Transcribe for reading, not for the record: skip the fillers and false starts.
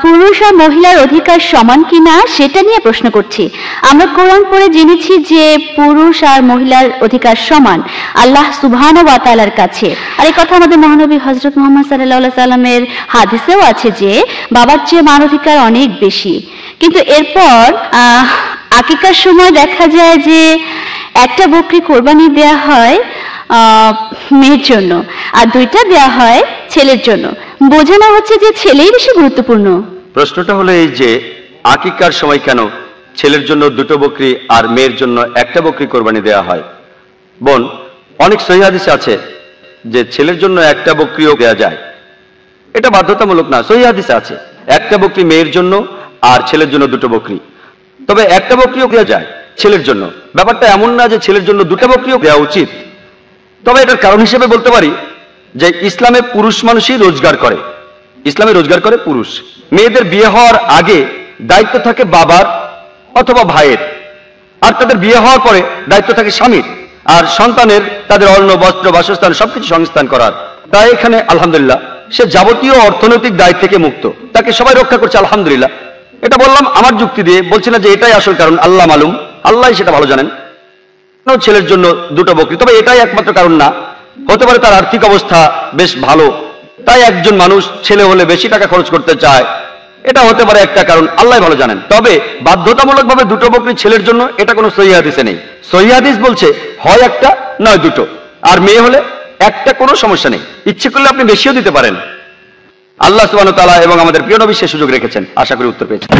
পুরুষ আর মহিলার অধিকার সমান কিনা সেটা নিয়ে প্রশ্ন করছি। আমরা কোরআন পড়ে জেনেছি যে পুরুষ আর মহিলার অধিকার সমান আল্লাহ সুবহানাহু ওয়া তাআলার কাছে। আর এই কথা আমাদের মহানবী হযরত মুহাম্মদ সাল্লাল্লাহু আলাইহি সাল্লামের হাদিসেও আছে যে বাবার চেয়ে মার অধিকার অনেক বেশি। কিন্তু এরপর আকিকার সময় দেখা যায় যে একটা বকরি কোরবানি দেয়া হয় মেয়ের জন্য আর দুইটা দেয়া হয় ছেলের জন্য। বোঝানো হচ্ছে যে ছেলেই বেশি গুরুত্বপূর্ণ। প্রশ্নটা হলো এই যে আকিকার সময় কেন ছেলের জন্য দুটো বকরি আর মেয়ের জন্য একটা বকরি কোরবানি দেয়া হয়? বোন, অনেক সহিহ হাদিসে আছে যে ছেলের জন্য একটা বকরিও দেয়া যায়, এটা বাধ্যতামূলক না। সহিহ হাদিসে আছে একটা বকরি মেয়ের জন্য আর ছেলের জন্য দুটো বকরি। তবে একটা বকরিও দেওয়া যায় ছেলের জন্য। ব্যাপারটা এমন না যে ছেলের জন্য দুটো বকরিও দেওয়া উচিত। তবে এটার কারণ হিসেবে বলতে পারি যে ইসলামে পুরুষ মানুষই রোজগার করে, ইসলামে রোজগার করে পুরুষ। মেয়েদের বিয়ে হওয়ার আগে দায়িত্ব থাকে বাবার অথবা ভাইয়ের, আর তাদের বিয়ে হওয়ার পরে দায়িত্ব থাকে স্বামীর আর সন্তানের তাদের অন্ন বস্ত্র বাসস্থান সবকিছু সংস্থান করার। তাই এখানে আলহামদুলিল্লাহ সে যাবতীয় অর্থনৈতিক দায়িত্ব থেকে মুক্ত, তাকে সবাই রক্ষা করছে আলহামদুলিল্লাহ। এটা বললাম আমার যুক্তি দিয়ে, বলছি না যে এটাই আসল কারণ, আল্লাহ মালুম, আল্লাহ সেটা ভালো জানেন। ছেলের জন্য দুটো বকরি, তবে এটাই একমাত্র কারণ না। হতে পারে তার আর্থিক অবস্থা বেশ ভালো, তাই একজন মানুষ ছেলে হলে বেশি টাকা খরচ করতে চায়, এটা হতে পারে একটা কারণ, আল্লাহ ভালো জানেন। তবে বাধ্যতামূলকভাবে দুটো বকরি ছেলের জন্য এটা কোনো সহিহ হাদিসে নেই। সহিহ হাদিস বলছে হয় একটা নয় দুটো, আর মেয়ে হলে একটা, কোনো সমস্যা নেই, ইচ্ছে করলে আপনি বেশিও দিতে পারেন। আল্লাহ সুবহানাহু ওয়া তাআলা এবং আমাদের প্রিয় নবী সে সুযোগ রেখেছেন। আশা করি উত্তর পেয়েছেন।